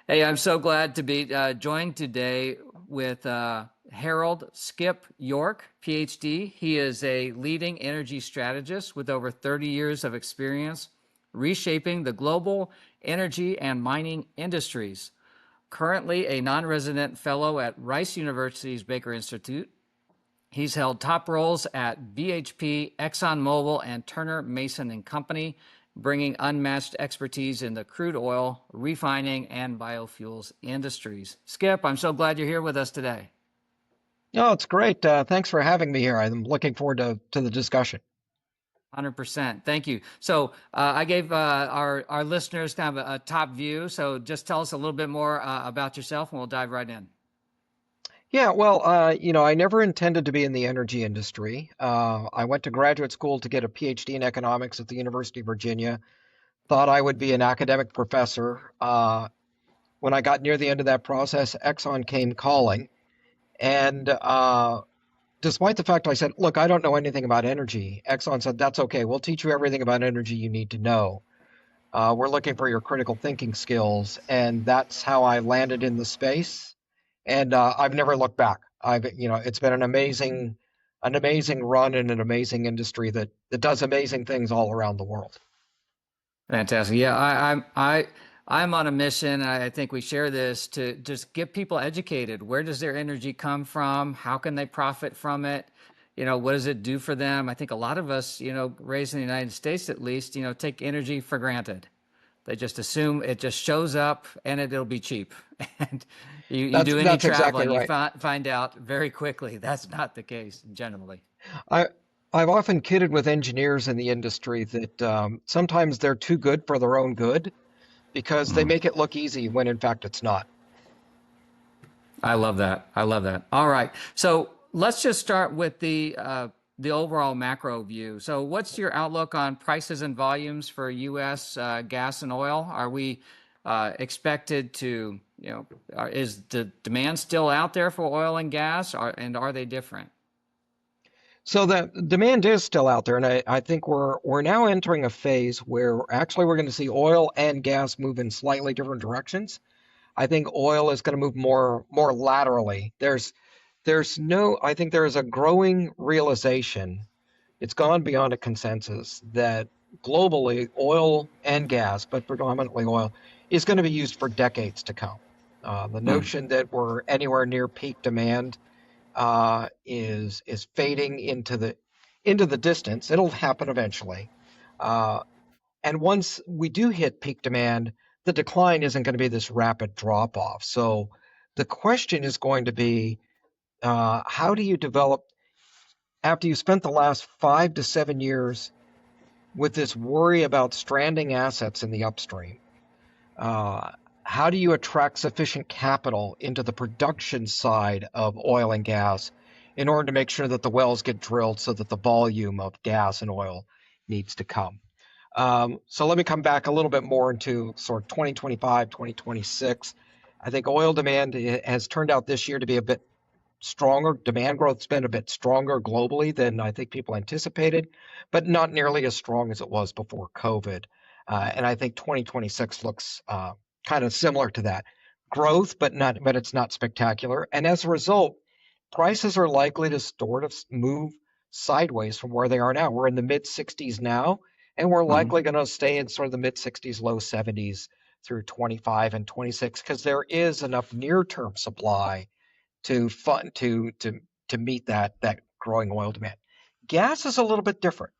Hey, I'm so glad to be joined today with Harold Skip York, PhD. He is a leading energy strategist with over 30 years of experience reshaping the global energy and mining industries. Currently a non-resident fellow at Rice University's Baker Institute. He's held top roles at BHP, ExxonMobil, and Turner Mason and Company, bringing unmatched expertise in the crude oil, refining, and biofuels industries. Skip, I'm so glad you're here with us today. Oh, it's great. Thanks for having me here. I'm looking forward to the discussion. 100%. Thank you. So I gave our listeners kind of a top view. So just tell us a little bit more about yourself, and we'll dive right in. Yeah, well, I never intended to be in the energy industry. I went to graduate school to get a PhD in economics at the University of Virginia. Thought I would be an academic professor. When I got near the end of that process, Exxon came calling. And despite the fact I said, look, I don't know anything about energy, Exxon said, that's okay. We'll teach you everything about energy you need to know. We're looking for your critical thinking skills, and that's how I landed in the space. And I've never looked back. It's been an amazing run in an amazing industry that does amazing things all around the world. Fantastic. Yeah, I'm on a mission. I think we share this to just get people educated. Where does their energy come from? How can they profit from it? What does it do for them? I think a lot of us, raised in the United States at least, take energy for granted. They just assume it just shows up and it'll be cheap. And you That's do any that's exactly traveling, you right. find out very quickly that's not the case generally. I I've often kidded with engineers in the industry that sometimes they're too good for their own good because they make it look easy when in fact it's not. I love that. I love that. All right. So let's just start with the overall macro view. So what's your outlook on prices and volumes for U.S. Gas and oil? Are we expected to, is the demand still out there for oil and gas, and are they different? So the demand is still out there, and I think we're now entering a phase where actually we're going to see oil and gas move in slightly different directions. I think oil is going to move more laterally. There's no I think there is a growing realization. It's gone beyond a consensus that globally oil and gas, but predominantly oil, is going to be used for decades to come. The Hmm. notion that we're anywhere near peak demand is fading into the distance. It'll happen eventually. Uh, and once we do hit peak demand, the decline isn't going to be this rapid drop off. So the question is going to be how do you develop after you spent the last 5 to 7 years with this worry about stranding assets in the upstream? Uh, how do you attract sufficient capital into the production side of oil and gas in order to make sure that the wells get drilled so that the volume of gas and oil needs to come? So let me come back a little bit more into sort of 2025, 2026. I think oil demand has turned out this year to be a bit stronger. Demand growth's been a bit stronger globally than I think people anticipated, but not nearly as strong as it was before COVID. And I think 2026 looks kind of similar to that growth, but it's not spectacular. And as a result, prices are likely to sort of move sideways from where they are now. We're in the mid 60s now, and we're likely going to stay in sort of the mid 60s, low 70s through 25 and 26 because there is enough near-term supply to fund to meet that growing oil demand. Gas is a little bit different.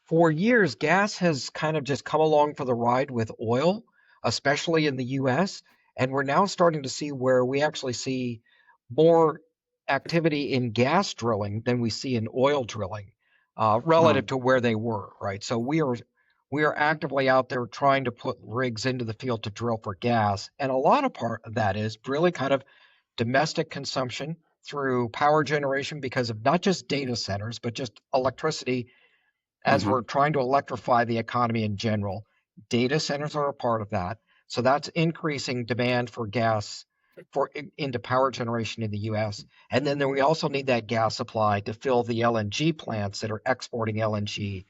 For years, gas has kind of just come along for the ride with oil, especially in the US, and we're now starting to see where we actually see more activity in gas drilling than we see in oil drilling, relative Hmm. to where they were, right? So we are actively out there trying to put rigs into the field to drill for gas, and a lot of part of that is really kind of domestic consumption through power generation because of not just data centers, but just electricity as we're Hmm. trying to electrify the economy in general. Data centers are a part of that. So that's increasing demand for gas into power generation in the US. And then we also need that gas supply to fill the LNG plants that are exporting LNG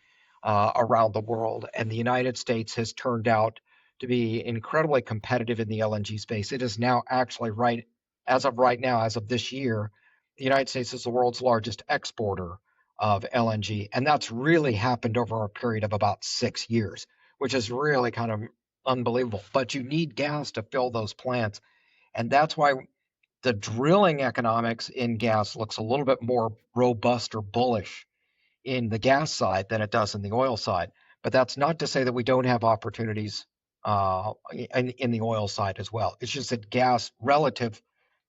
around the world. And the United States has turned out to be incredibly competitive in the LNG space. It is now actually as of right now, as of this year, the United States is the world's largest exporter of LNG, and that's really happened over a period of about 6 years, which is really kind of unbelievable. But you need gas to fill those plants, and that's why the drilling economics in gas looks a little bit more robust or bullish in the gas side than it does in the oil side. But that's not to say that we don't have opportunities in the oil side as well. It's just that gas, relative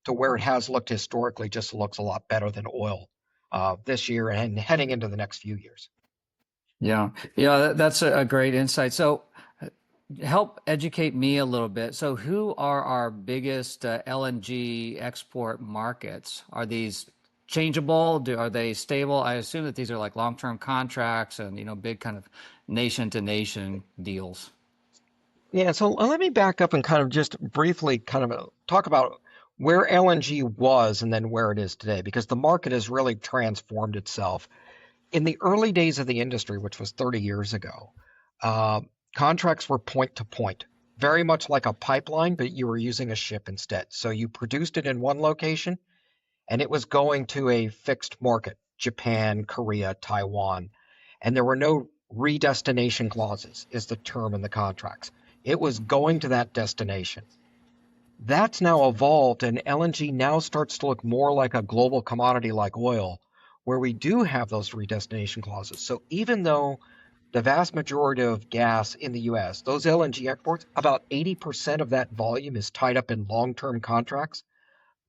to where it has looked historically, just looks a lot better than oil this year and heading into the next few years. Yeah, yeah, that's a great insight. So, help educate me a little bit. So, who are our biggest LNG export markets? Are these changeable? Are they stable? I assume that these are like long-term contracts and big kind of nation-to-nation deals. Yeah, so let me back up and kind of just briefly kind of talk about where LNG was and then where it is today, because the market has really transformed itself. In the early days of the industry, which was 30 years ago, uh, contracts were point to point, very much like a pipeline, but you were using a ship instead. So you produced it in one location and it was going to a fixed market, Japan, Korea, Taiwan. And there were no redestination clauses, is the term in the contracts. It was going to that destination. That's now evolved, and LNG now starts to look more like a global commodity like oil, where we do have those redestination clauses. So even though the vast majority of gas in the US, those LNG exports, about 80% of that volume is tied up in long-term contracts.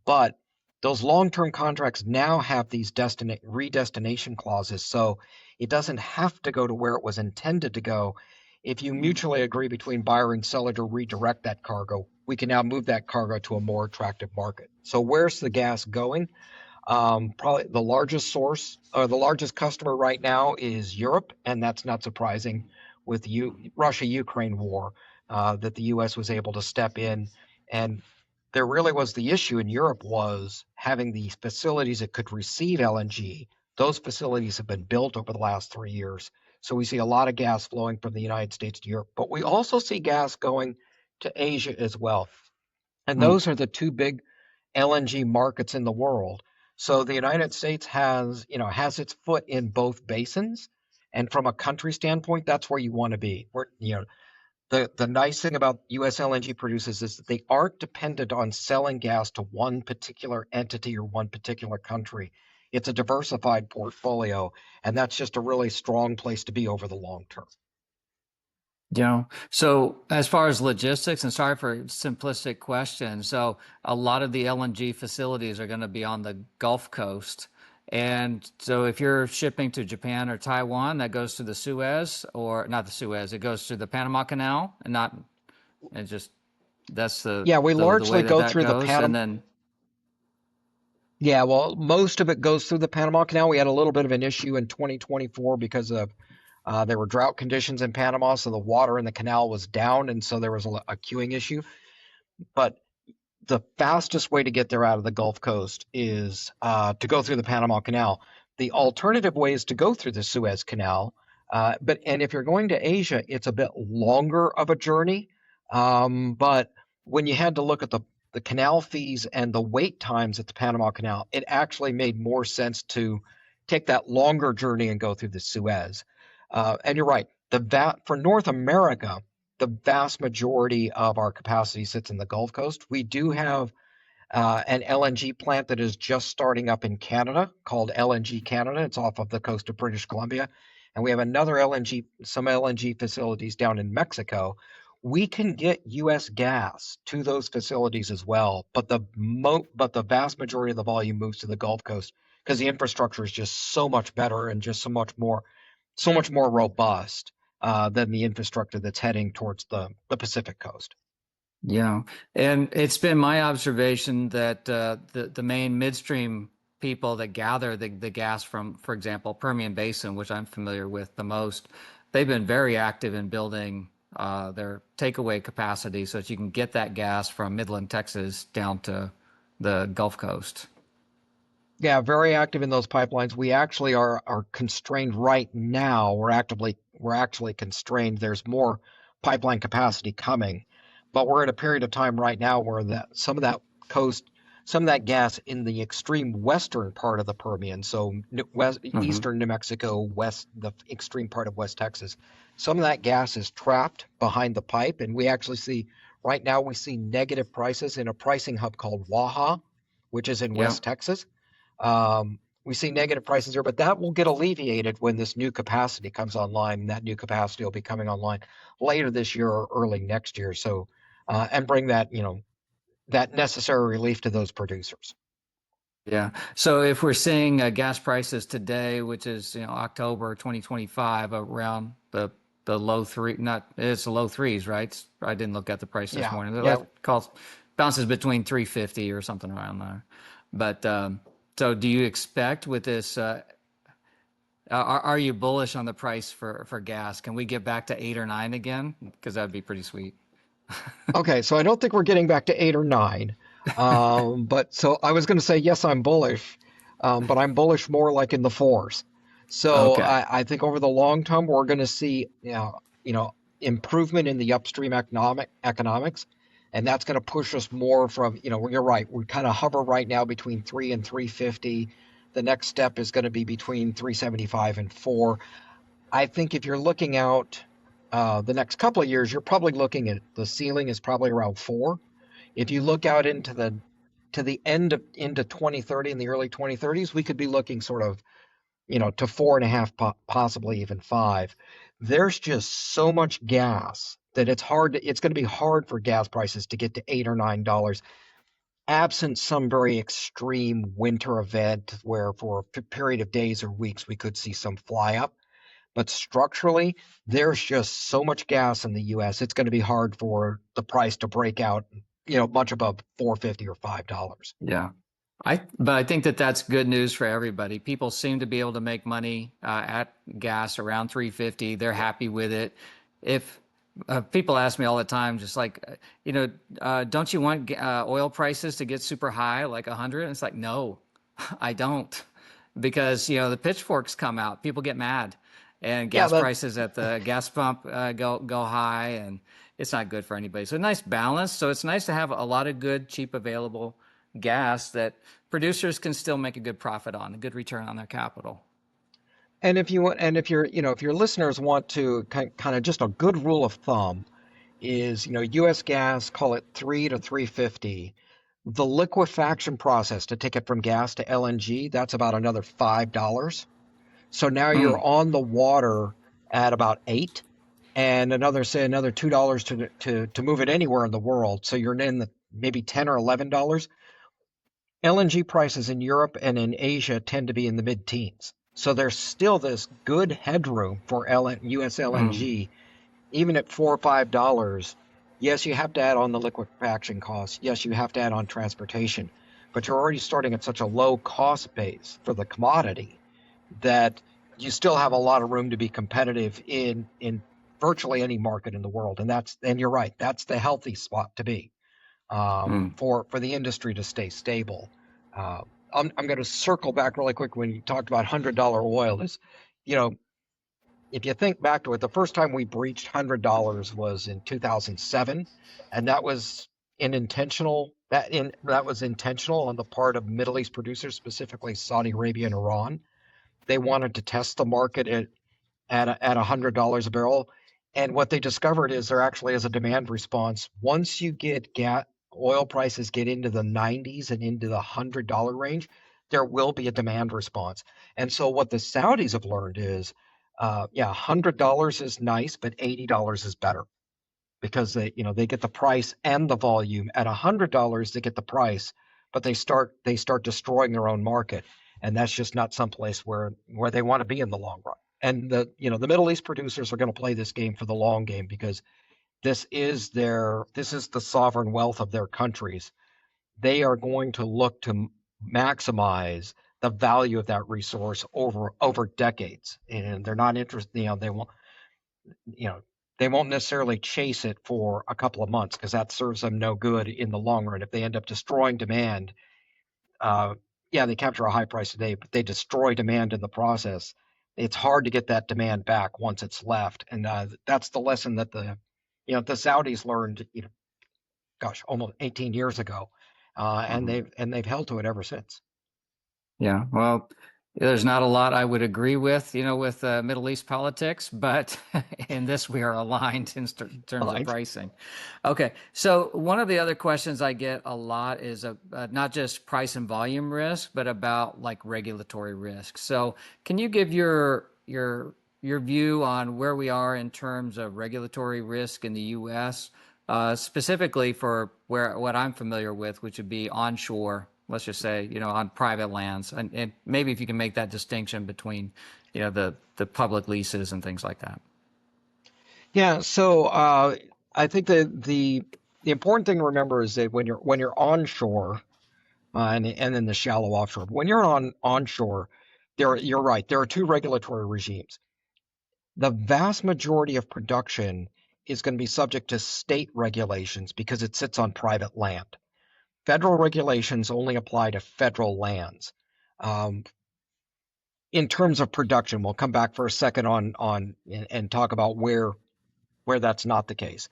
But those long-term contracts now have these redestination clauses, so it doesn't have to go to where it was intended to go. If you mutually agree between buyer and seller to redirect that cargo, we can now move that cargo to a more attractive market. So where's the gas going? Probably the largest source or the largest customer right now is Europe, and that's not surprising with the Russia-Ukraine war, that the U.S. was able to step in. And there really was the issue in Europe was having the facilities that could receive LNG. Those facilities have been built over the last 3 years. So we see a lot of gas flowing from the United States to Europe, but we also see gas going to Asia as well. And Hmm. those are the two big LNG markets in the world. So the United States has its foot in both basins. And from a country standpoint, that's where you want to be. The nice thing about US LNG producers is that they aren't dependent on selling gas to one particular entity or one particular country. It's a diversified portfolio, and that's just a really strong place to be over the long term. So as far as logistics, and sorry for simplistic questions, so a lot of the LNG facilities are going to be on the Gulf Coast. And so if you're shipping to Japan or Taiwan, that goes to the Suez, or not the Suez, it goes to the Panama Canal, and not, it just, that's Yeah, we the way largely that go that through the goes. And Panama. then, Yeah, well, most of it goes through the Panama Canal. We had a little bit of an issue in 2024 because of there were drought conditions in Panama, so the water in the canal was down, and so there was a queuing issue. But the fastest way to get there out of the Gulf Coast is to go through the Panama Canal. The alternative way is to go through the Suez Canal. And if you're going to Asia, it's a bit longer of a journey. But when you had to look at the canal fees and the wait times at the Panama Canal, it actually made more sense to take that longer journey and go through the Suez. And you're right. For North America, the vast majority of our capacity sits in the Gulf Coast. We do have an LNG plant that is just starting up in Canada called LNG Canada. It's off of the coast of British Columbia. And we have some LNG facilities down in Mexico. We can get US gas to those facilities as well, but the vast majority of the volume moves to the Gulf Coast because the infrastructure is just so much better and just so much more robust than the infrastructure that's heading towards the Pacific coast. yeah, and it's been my observation that the main midstream people that gather the gas from, for example, Permian Basin, which I'm familiar with the most, they've been very active in building their takeaway capacity so that you can get that gas from Midland, Texas, down to the Gulf Coast. Yeah, very active in those pipelines. We actually are constrained right now. We're actually constrained. There's more pipeline capacity coming. But we're in a period of time right now where coast, some of that gas in the extreme western part of the Permian, so Hmm. eastern New Mexico, the extreme part of West Texas, some of that gas is trapped behind the pipe, and we actually see right now we see negative prices in a pricing hub called Waha, which is in Yeah. West Texas. We see negative prices there, but that will get alleviated when this new capacity comes online. And that new capacity will be coming online later this year or early next year. So, and bring that, that necessary relief to those producers. Yeah. So if we're seeing gas prices today, which is October 2025, around the low three, not it's the low threes, right? I didn't look at the price this Yeah, morning. yeah. It calls bounces between 350 or something around there. But so do you expect with this? Are you bullish on the price for gas? Can we get back to 8 or 9 again? Because that'd be pretty sweet. Okay, so I don't think we're getting back to 8 or 9. But so I was going to say, yes, I'm bullish, but I'm bullish more like in the fours. So Okay. I think over the long term, we're going to see, improvement in the upstream economics, and that's going to push us more from, you're right. We kind of hover right now between 3 and 350. The next step is going to be between 375 and 4. I think if you're looking out the next couple of years, you're probably looking at the ceiling is probably around 4. If you look out to the end of into 2030 in the early 2030s, we could be looking sort of to 4.5, possibly even 5. There's just so much gas that it's going to be hard for gas prices to get to $8 or $9, absent some very extreme winter event where for a period of days or weeks we could see some fly up. But structurally, there's just so much gas in the US, it's going to be hard for the price to break out, much above 4.50 or $5. Yeah. But I think that that's good news for everybody. People seem to be able to make money at gas around 350. They're happy with it. If people ask me all the time, just like, don't you want oil prices to get super high, like 100? And it's like, no, I don't, because the pitchforks come out. People get mad, and Yeah, gas that prices at the gas pump go high, and it's not good for anybody. So a nice balance. So it's nice to have a lot of good, cheap, available gas that producers can still make a good profit on, a good return on their capital. and if you want, and if your listeners want to kind of just a good rule of thumb is, US gas, call it 3 to 350. The liquefaction process to take it from gas to LNG, that's about another $5. So now you're Mm, on the water at about 8, and another $2 to move it anywhere in the world. So you're in the maybe $10 or $11. LNG prices in Europe and in Asia tend to be in the mid-teens. So there's still this good headroom for US mm, LNG, even at $4 or $5. Yes, you have to add on the liquefaction costs. Yes, you have to add on transportation, but you're already starting at such a low cost base for the commodity that you still have a lot of room to be competitive in virtually any market in the world. And you're right, that's the healthy spot to be, mm. for the industry to stay stable. Uh, I'm going to circle back really quick when you talked about $100 oil. You know, if you think back to it, the first time we breached $100 was in 2007, and that was that was intentional on the part of Middle East producers, specifically Saudi Arabia and Iran. They wanted to test the market at $100 a barrel. And what they discovered is there actually is a demand response. Once you get oil prices get into the 90s and into the $100 range, there will be a demand response. And so what the Saudis have learned is, yeah, $100 is nice, but $80 is better because they get the price and the volume. At $100 they get the price, but they start destroying their own market, and that's just not someplace where they want to be in the long run. And the Middle East producers are going to play this game for the long game because this is the sovereign wealth of their countries. They are going to look to maximize the value of that resource over decades, and they're not interested. You know, they won't necessarily chase it for a couple of months because that serves them no good in the long run. If they end up destroying demand, uh, yeah, they capture a high price today, but they destroy demand in the process. It's hard to get that demand back once it's left, and that's the lesson that The Saudis learned, gosh, almost 18 years ago, and Mhm. they've held to it ever since. Yeah, well, there's not a lot I would agree with, with Middle East politics, but in this we are aligned in terms of Aligned. pricing. Okay, so one of the other questions I get a lot is not just price and volume risk, but about like regulatory risk. So, can you give your view on where we are in terms of regulatory risk in the U.S., specifically for where what I'm familiar with, which would be onshore, let's just say, on private lands, and maybe if you can make that distinction between, the public leases and things like that. Yeah. So I think that the important thing to remember is that when you're onshore, and then the shallow offshore. When you're onshore, you're right. There are two regulatory regimes. The vast majority of production is going to be subject to state regulations because it sits on private land. Federal regulations only apply to federal lands. Um, in terms of production, we'll come back for a second on and talk about where that's not the case.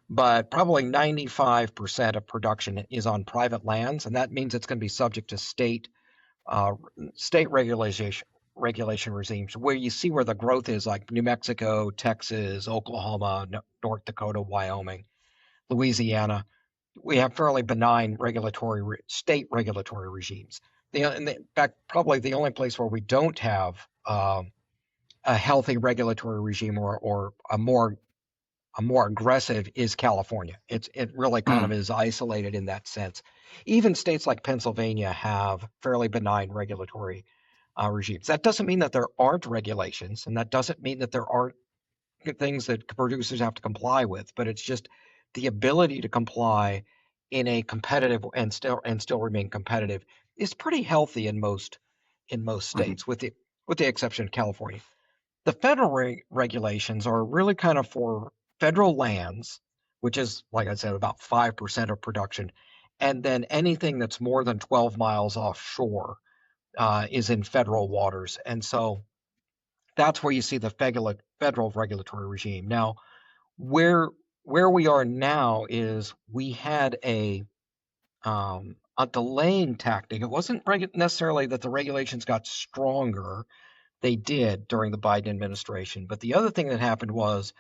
But probably 95% of production is on private lands, and that means it's going to be subject to uh, state regulation regimes where you see where the growth is, like New Mexico, Texas, Oklahoma, North Dakota, Wyoming, Louisiana. We have fairly benign state regulatory regimes. In fact, probably the only place where we don't have a healthy regulatory regime or a more aggressive is California. It really kind of Mm, is isolated in that sense. Even states like Pennsylvania have fairly benign regulatory regimes. That doesn't mean that there aren't regulations, and that doesn't mean that there aren't things that producers have to comply with. But it's just the ability to comply in a competitive and still remain competitive is pretty healthy in most mhm, states, with the exception of California. The federal regulations are really kind of for federal lands, which is, like I said, about 5% of production. And then anything that's more than 12 miles offshore is in federal waters. And so that's where you see the federal regulatory regime. Now, where we are now is we had a delaying tactic. It wasn't necessarily that the regulations got stronger. They did during the Biden administration. But the other thing that happened was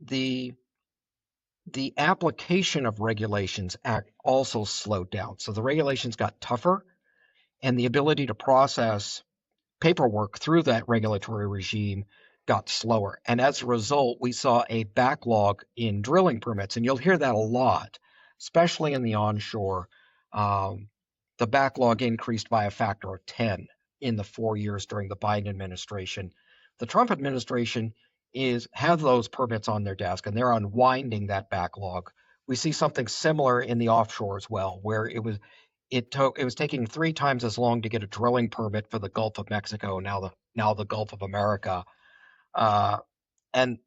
the the application of regulations act also slowed down. So the regulations got tougher, and the ability to process paperwork through that regulatory regime got slower. And as a result, we saw a backlog in drilling permits. And you'll hear that a lot, especially in the onshore. Um, the backlog increased by a factor of 10 in the 4 years during the Biden administration. The Trump administration have those permits on their desk, and they're unwinding that backlog. We see something similar in the offshore as well, where it was taking 3 times as long to get a drilling permit for the Gulf of Mexico, now the Gulf of America, uh, and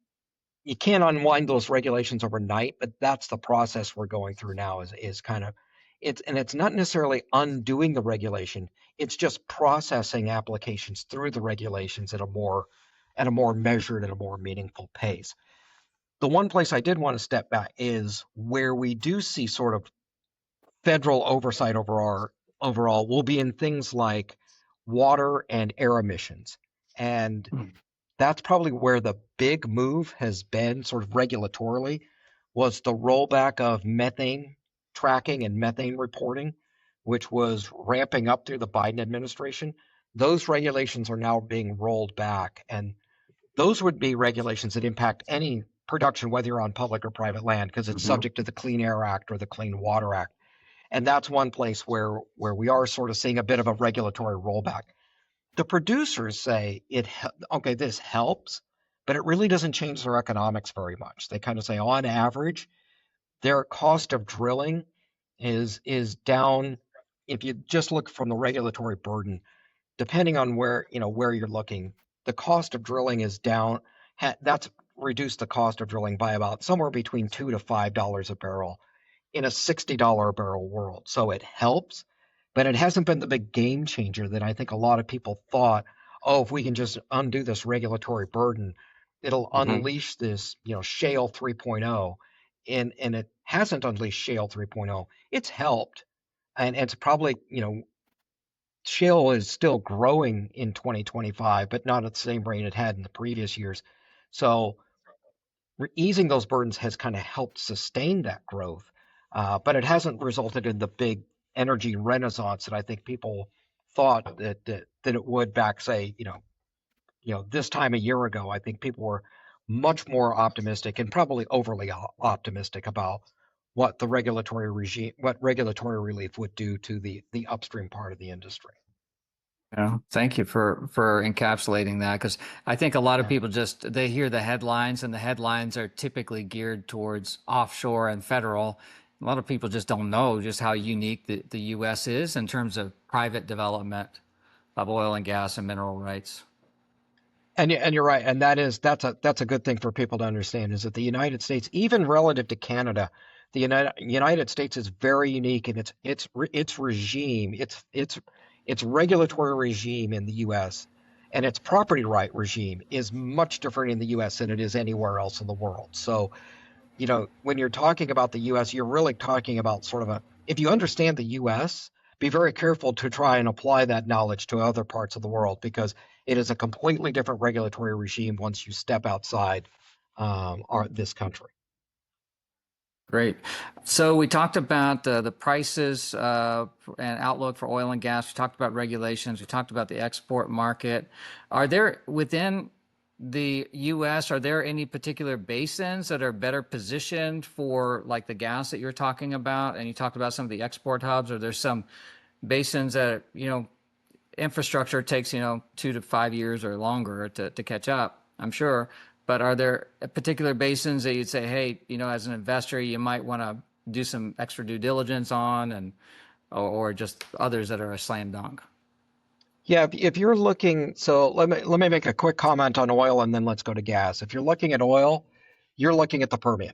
you can't unwind those regulations overnight. But that's the process we're going through now. Is kind of it's not necessarily undoing the regulation. It's just processing applications through the regulations at a more measured and a more meaningful pace. The one place I did want to step back is where we do see sort of federal oversight overall will be in things like water and air emissions. And mm, that's probably where the big move has been sort of regulatorily was the rollback of methane tracking and methane reporting, which was ramping up through the Biden administration. Those regulations are now being rolled back, and those would be regulations that impact any production, whether you're on public or private land, because it's mhm. subject to the Clean Air Act or the Clean Water Act. And that's one place where we are sort of seeing a bit of a regulatory rollback. The producers say okay, this helps, but it really doesn't change their economics very much. They kind of say on average, their cost of drilling is down. If you just look from the regulatory burden, depending on where you're looking, the cost of drilling is down. That's reduced the cost of drilling by about somewhere between $2 to $5 a barrel in a $60 a barrel world. So it helps, but it hasn't been the big game changer that I think a lot of people thought, oh, if we can just undo this regulatory burden, it'll Mhm. unleash this, shale 3.0. and it hasn't unleashed Shale 3.0. It's helped, and it's probably, shale is still growing in 2025, but not at the same rate it had in the previous years. So easing those burdens has kind of helped sustain that growth, but it hasn't resulted in the big energy renaissance that I think people thought that it would back, say, this time a year ago. I think people were much more optimistic and probably overly optimistic about what regulatory relief would do to the upstream part of the industry. Thank you for encapsulating that, because I think a lot of Yeah. people just they hear the headlines, and the headlines are typically geared towards offshore and federal. A lot of people just don't know just how unique the U.S. is in terms of private development of oil and gas and mineral rights. And you're right, and that's a good thing for people to understand is that the United States, even relative to Canada, the United States is very unique in its regime, its regulatory regime in the U.S. and its property right regime is much different in the U.S. than it is anywhere else in the world. So when you're talking about the US, you're really talking about sort of if you understand the US, be very careful to try and apply that knowledge to other parts of the world because it is a completely different regulatory regime once you step outside this country. Great. So we talked about the prices and outlook for oil and gas. We talked about regulations. We talked about the export market. Are there within the U.S., are there any particular basins that are better positioned for like the gas that you're talking about? And you talked about some of the export hubs. Or there's some basins that, infrastructure takes, 2 to 5 years or longer to catch up, I'm sure. But are there particular basins that you'd say, hey, as an investor, you might want to do some extra due diligence on, and or just others that are a slam dunk? Yeah, if you're looking, so let me make a quick comment on oil and then let's go to gas. If you're looking at oil, you're looking at the Permian.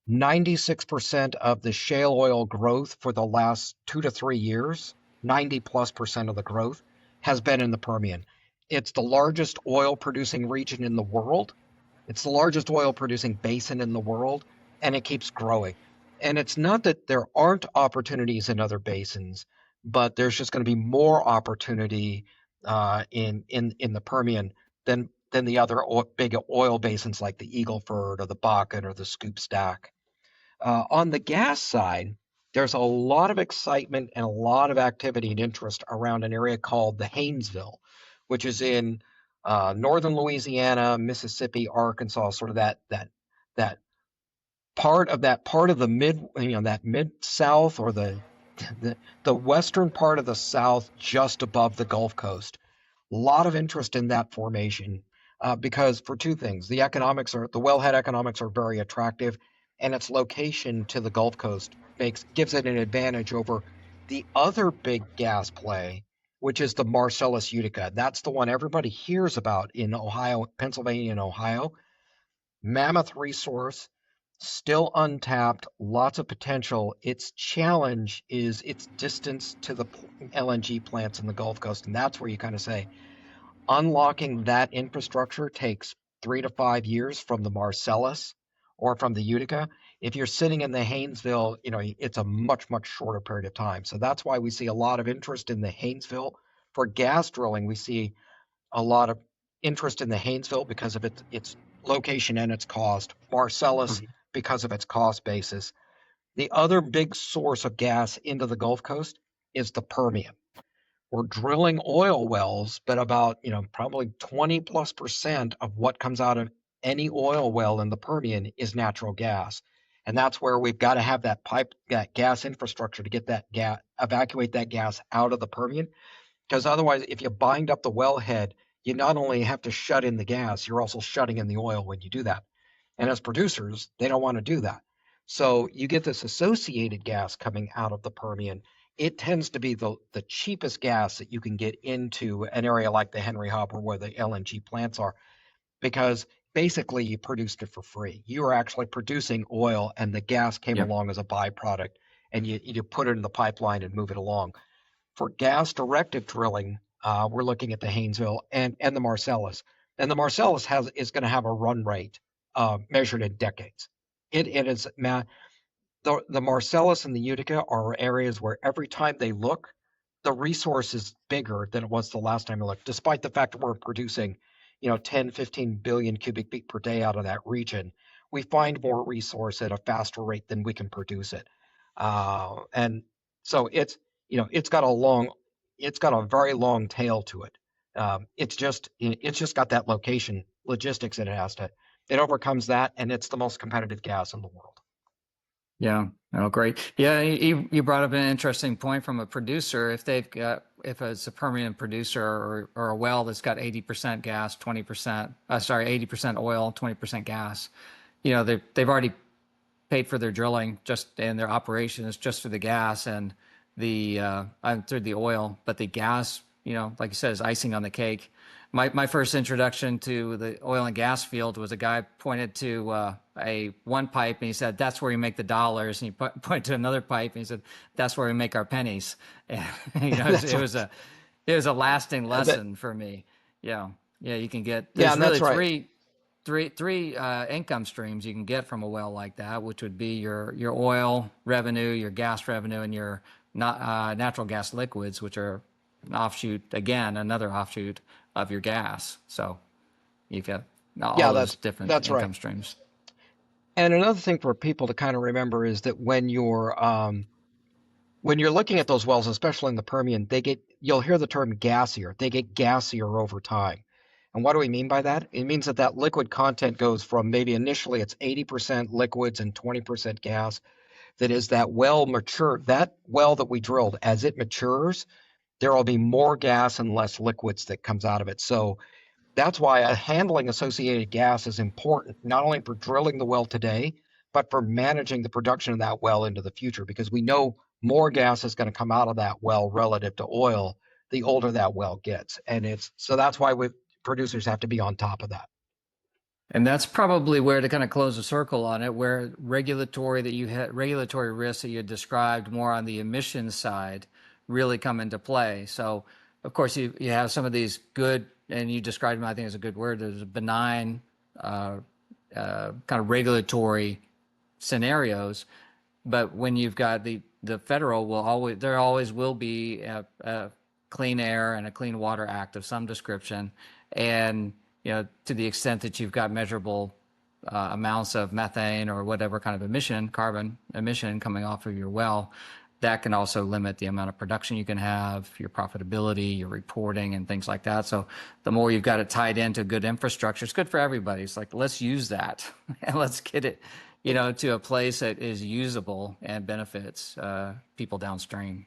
96% of the shale oil growth for the last 2 to 3 years, 90+% of the growth has been in the Permian. It's the largest oil producing region in the world. It's the largest oil producing basin in the world, and it keeps growing. And it's not that there aren't opportunities in other basins, but there's just going to be more opportunity in the Permian than the other big oil basins like the Eagle Ford or the Bakken or the Scoop Stack. On the gas side, there's a lot of excitement and a lot of activity and interest around an area called the Haynesville, which is in northern Louisiana, Mississippi, Arkansas, sort of that part of the that mid South or the western part of the South, just above the Gulf Coast. A lot of interest in that formation because for two things, the wellhead economics are very attractive, and its location to the Gulf Coast gives it an advantage over the other big gas play, which is the Marcellus Utica. That's the one everybody hears about in Ohio, Pennsylvania, and Ohio. Mammoth resource, still untapped, lots of potential. Its challenge is its distance to the LNG plants in the Gulf Coast, and that's where you kind of say unlocking that infrastructure takes 3 to 5 years from the Marcellus or from the Utica. If you're sitting in the Haynesville, it's a much, much shorter period of time. So that's why we see a lot of interest in the Haynesville. For gas drilling, we see a lot of interest in the Haynesville because of its location and its cost. Marcellus because of its cost basis. The other big source of gas into the Gulf Coast is the Permian. We're drilling oil wells, but about, probably 20+% of what comes out of any oil well in the Permian is natural gas. And that's where we've got to have that gas infrastructure to get that gas, evacuate that gas out of the Permian. Because otherwise, if you bind up the wellhead, you not only have to shut in the gas, you're also shutting in the oil when you do that. And as producers, they don't want to do that. So you get this associated gas coming out of the Permian. It tends to be the cheapest gas that you can get into an area like the Henry Hub or where the LNG plants are, because basically you produced it for free. You are actually producing oil, and the gas came Yep. along as a byproduct, and you put it in the pipeline and move it along. For gas directed drilling, we're looking at the Haynesville and the Marcellus. And the Marcellus is going to have a run rate measured in decades. It is, man. The Marcellus and the Utica are areas where every time they look, the resource is bigger than it was the last time they looked, despite the fact that we're producing, 10, 15 billion cubic feet per day out of that region. We find more resource at a faster rate than we can produce it. And so it's got it's got a very long tail to it. It's just got that location logistics that it overcomes that, and it's the most competitive gas in the world. Yeah. Oh, great. Yeah, you brought up an interesting point from a producer. If it's a Permian producer or a well that's got 80% gas, 20%, 80% oil, 20% gas, they've already paid for their drilling just and their operations just for the gas and through the oil, but the gas, like you said, is icing on the cake. My first introduction to the oil and gas field was a guy pointed to a one pipe and he said, "That's where we make the dollars." And he pointed to another pipe and he said, "That's where we make our pennies." And, That's right. it was a lasting That lesson for me. Yeah, yeah, you can get. Yeah, There's and really that's right. three income streams you can get from a well like that, which would be your oil revenue, your gas revenue, and your natural gas liquids, which are another offshoot of your gas. So you've got all Yeah, those different that's right. income streams. And another thing for people to kind of remember is that when you're looking at those wells, especially in the Permian, you'll hear the term gassier. They get gassier over time. And what do we mean by that? It means that that liquid content goes from maybe initially it's 80% liquids and 20% gas. That is that well that we drilled, as it matures, there will be more gas and less liquids that comes out of it. So that's why handling associated gas is important, not only for drilling the well today, but for managing the production of that well into the future, because we know more gas is going to come out of that well relative to oil the older that well gets. And that's why producers have to be on top of that. And that's probably where to kind of close the circle on it, where regulatory risks that you had described more on the emissions side really come into play. So, of course, you have some of these good, and you described them, I think is a good word, there's a benign kind of regulatory scenarios. But when you've got the federal there always will be a Clean Air and a Clean Water Act of some description, and to the extent that you've got measurable amounts of methane or whatever kind of carbon emission coming off of your well, that can also limit the amount of production you can have, your profitability, your reporting, and things like that. So the more you've got it tied into good infrastructure, it's good for everybody. It's like, let's use that and let's get it, to a place that is usable and benefits people downstream.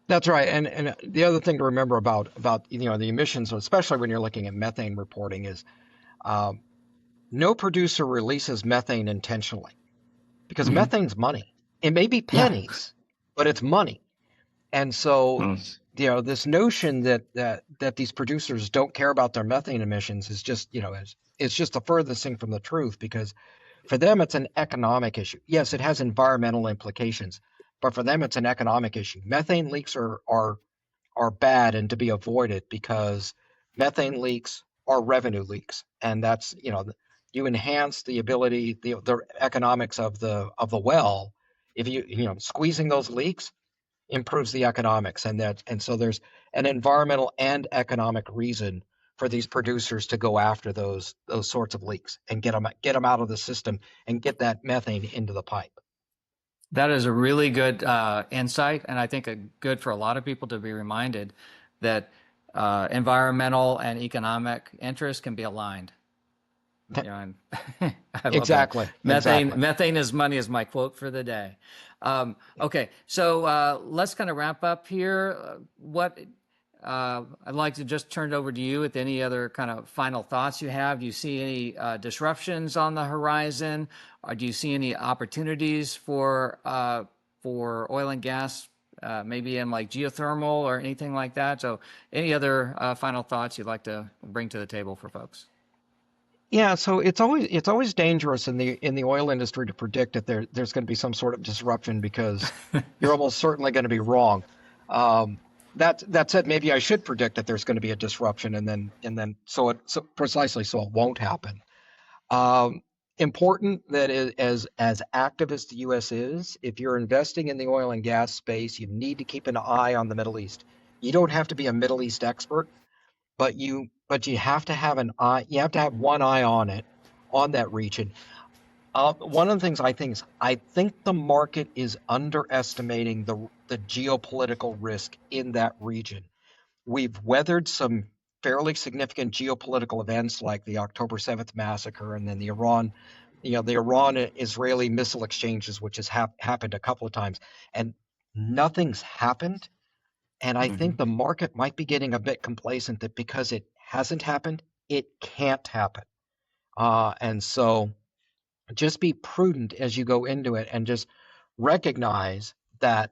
That's right. And the other thing to remember about the emissions, especially when you're looking at methane reporting, is um, no producer releases methane intentionally because Mm-hmm. methane's money. It may be Yeah. pennies, but it's money. And so, Mm. this notion that these producers don't care about their methane emissions is just, it's just the furthest thing from the truth, because for them it's an economic issue. Yes, it has environmental implications, but for them it's an economic issue. Methane leaks are bad and to be avoided, because methane leaks are revenue leaks, and that's you enhance the ability, the economics of the well. If squeezing those leaks improves the economics, and so there's an environmental and economic reason for these producers to go after those sorts of leaks and get them out of the system and get that methane into the pipe. That is a really good insight, and I think good for a lot of people to be reminded that environmental and economic interests can be aligned. And I love that. Exactly, Methane, exactly. methane is money is my quote for the day. Okay, so let's kind of wrap up here. What I'd like to just turn it over to you with any other kind of final thoughts you have. Do you see any disruptions on the horizon? Or do you see any opportunities for oil and gas, maybe in like geothermal or anything like that? So, any other final thoughts you'd like to bring to the table for folks? Yeah, so it's always dangerous in the oil industry to predict that there's going to be some sort of disruption, because you're almost certainly going to be wrong. Um, that said, maybe I should predict that there's going to be a disruption, and then so precisely so it won't happen. Um, important that as active as the U.S. is, if you're investing in the oil and gas space, you need to keep an eye on the Middle East. You don't have to be a Middle East expert, but you have to have an eye. You have to have one eye on it, on that region. One of the things I think the market is underestimating the geopolitical risk in that region. We've weathered some fairly significant geopolitical events like the October 7th massacre and then the Iran Israeli missile exchanges, which has happened a couple of times, and nothing's happened. And I think Hmm. the market might be getting a bit complacent that because it hasn't happened, it can't happen. And so just be prudent as you go into it and just recognize that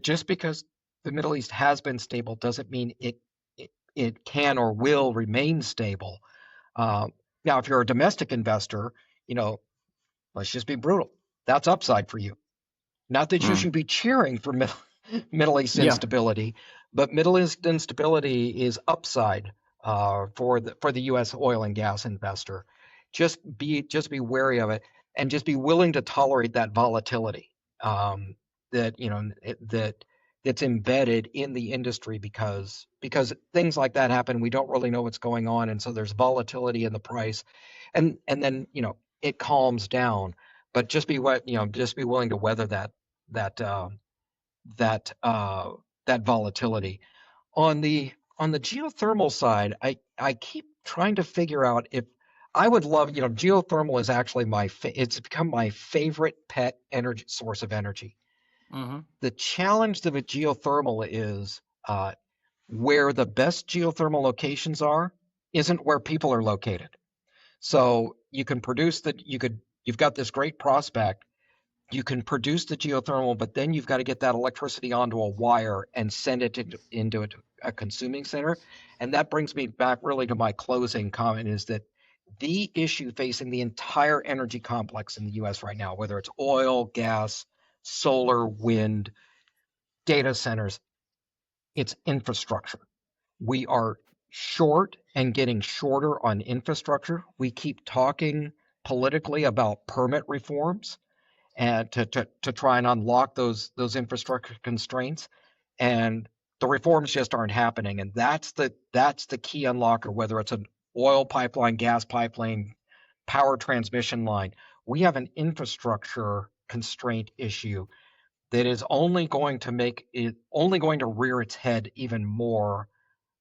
just because the Middle East has been stable doesn't mean it can or will remain stable. Uh, Now, if you're a domestic investor, you know, let's just be brutal. That's upside for you. Not that you Mm. should be cheering for Middle East Yeah. instability, but Middle East instability is upside for the U.S. oil and gas investor. Just be wary of it, and just be willing to tolerate that volatility um, that that's embedded in the industry because things like that happen. We don't really know what's going on, and so there's volatility in the price, and then it calms down. But just be willing to weather that uh, that that volatility. On the geothermal side, I keep trying to figure out if I would love, geothermal is actually it's become my favorite pet energy source of energy. Hmm. The challenge of a geothermal is where the best geothermal locations are isn't where people are located. So you've got this great prospect, you can produce the geothermal, but then you've got to get that electricity onto a wire and send it into a consuming center. And that brings me back really to my closing comment is that the issue facing the entire energy complex in the US right now, whether it's oil, gas, solar, wind, data centers, it's infrastructure. We are short and getting shorter on infrastructure. We keep talking politically about permit reforms and to try and unlock those infrastructure constraints, and the reforms just aren't happening. And that's the key unlocker, whether it's an oil pipeline, gas pipeline, power transmission line. We have an infrastructure constraint issue that is only going to rear its head even more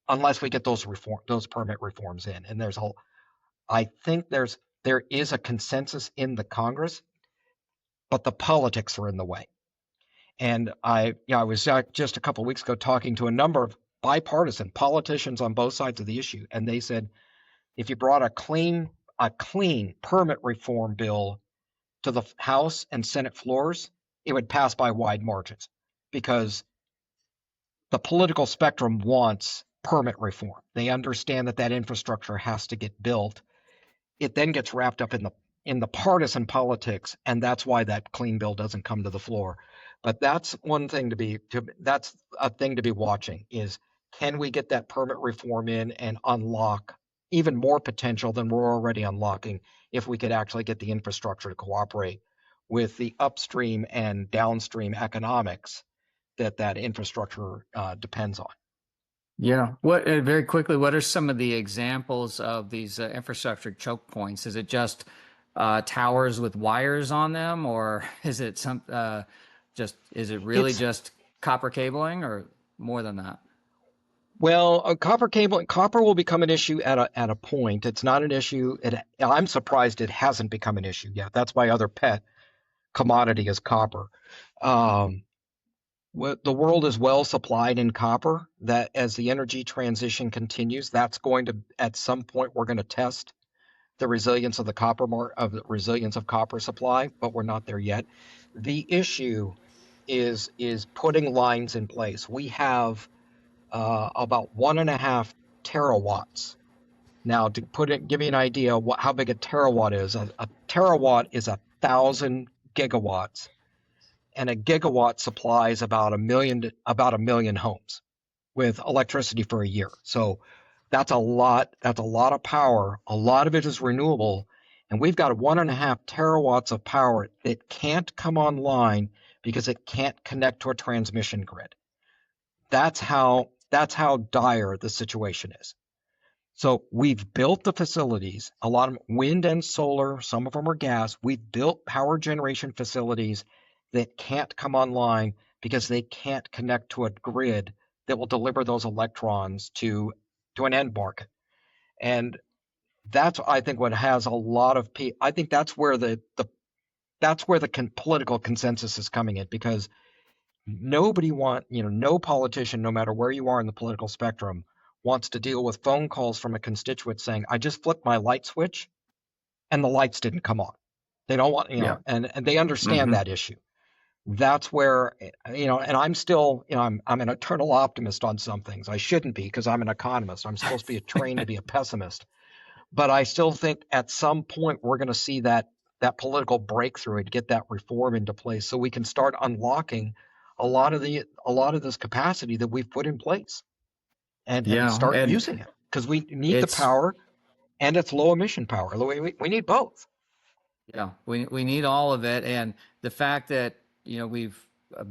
unless we get those permit reforms in. And I think there is a consensus in the Congress, but the politics are in the way. And I was just a couple of weeks ago talking to a number of bipartisan politicians on both sides of the issue, and they said if you brought a clean permit reform bill to the House and Senate floors, it would pass by wide margins because the political spectrum wants permit reform. They understand that infrastructure has to get built. It then gets wrapped up in the partisan politics, and that's why that clean bill doesn't come to the floor. But that's a thing to be watching is, can we get that permit reform in and unlock even more potential than we're already unlocking if we could actually get the infrastructure to cooperate with the upstream and downstream economics that infrastructure depends on. Yeah. Very quickly, what are some of the examples of these infrastructure choke points? Is it just towers with wires on them, or is it is it really It's just copper cabling, or more than that? Well, copper will become an issue at a point. It's not an issue. I'm surprised it hasn't become an issue yet. That's my other pet commodity is copper. Um, the world is well supplied in copper. That as the energy transition continues, that's going to at some point we're going to test the resilience of the resilience of copper supply, but we're not there yet. The issue is putting lines in place. We have about 1.5 terawatts. Now, give you an idea how big a terawatt is. A terawatt is 1,000 gigawatts, and a gigawatt supplies about a million homes with electricity for a year. So that's a lot. That's a lot of power. A lot of it is renewable, And we've got 1.5 terawatts of power that can't come online because it can't connect to a transmission grid. That's how dire the situation is. So we've built the facilities, a lot of wind and solar, some of them are gas. We've built power generation facilities that can't come online because they can't connect to a grid that will deliver those electrons to an end market. And that's, I think, what has a lot of people. I think that's where the political consensus is coming in, because no politician, no matter where you are in the political spectrum, wants to deal with phone calls from a constituent saying, I just flipped my light switch and the lights didn't come on. They don't want, Yeah. and they understand Hmm. that issue. That's where, and I'm still, I'm an eternal optimist on some things. I shouldn't be, because I'm an economist. I'm supposed to be trained to be a pessimist. But I still think at some point we're going to see that political breakthrough and get that reform into place, so we can start unlocking a lot of this capacity that we've put in place, and Yeah. start And using it, because we need the it's, power, and it's low emission power. We need both. yeah, we need all of it. And the fact that, we've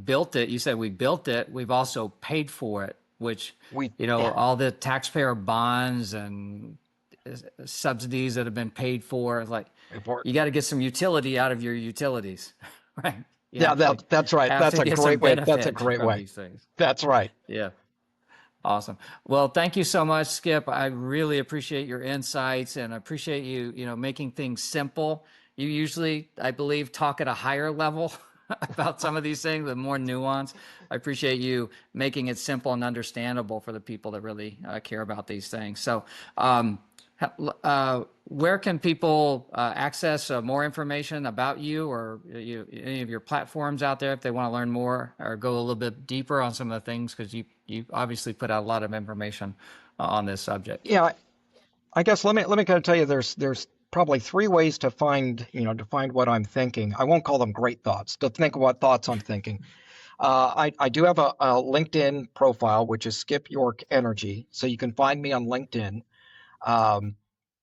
built it, you said we built it, we've also paid for it, which, We yeah, all the taxpayer bonds and subsidies that have been paid for, like, important. you got to get some utility out of your utilities, right? You Yeah, actually that's right. have That's to a get some great way. That's a benefit great from way. these things. That's right. Yeah. Awesome. Well, thank you so much, Skip. I really appreciate your insights, and I appreciate you, making things simple. You usually, I believe, talk at a higher level about some of these things, the more nuance. I appreciate you making it simple and understandable for the people that really care about these things. So, where can people access more information about you, or any of your platforms out there, if they want to learn more or go a little bit deeper on some of the things? Because you obviously put out a lot of information on this subject. Yeah, I guess let me kind of tell you, there's probably three ways to find what I'm thinking. I won't call them great thoughts. To think what thoughts I'm thinking. I do have a LinkedIn profile, which is Skip York Energy, so you can find me on LinkedIn. Um,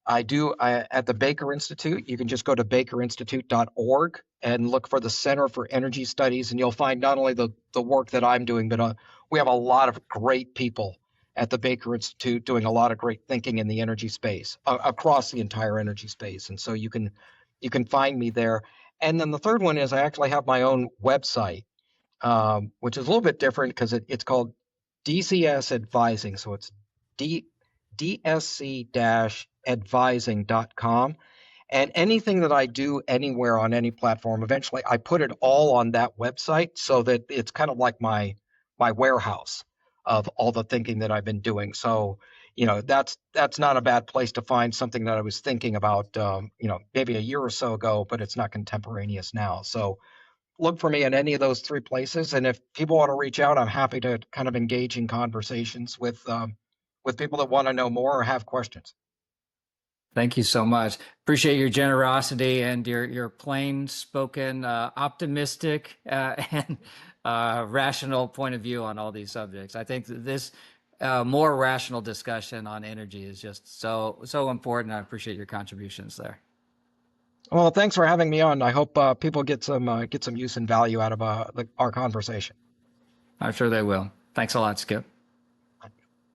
at the Baker Institute. You can just go to bakerinstitute.org and look for the Center for Energy Studies, and you'll find not only the work that I'm doing, but we have a lot of great people at the Baker Institute doing a lot of great thinking in the energy space, across the entire energy space. And so you can find me there. And then the third one is, I actually have my own website, which is a little bit different, because it's called DCS Advising. So it's D, dsc-advising.com. And anything that I do anywhere on any platform, eventually I put it all on that website, so that it's kind of like my warehouse of all the thinking that I've been doing. So, that's not a bad place to find something that I was thinking about, maybe a year or so ago, but it's not contemporaneous now. So look for me in any of those three places. And if people want to reach out, I'm happy to kind of engage in conversations with people that want to know more or have questions. Thank you so much. Appreciate your generosity and your plain spoken, optimistic, and rational point of view on all these subjects. I think that this more rational discussion on energy is just so important. I appreciate your contributions there. Well, thanks for having me on. I hope people get some use and value out of our conversation. I'm sure they will. Thanks a lot, Skip.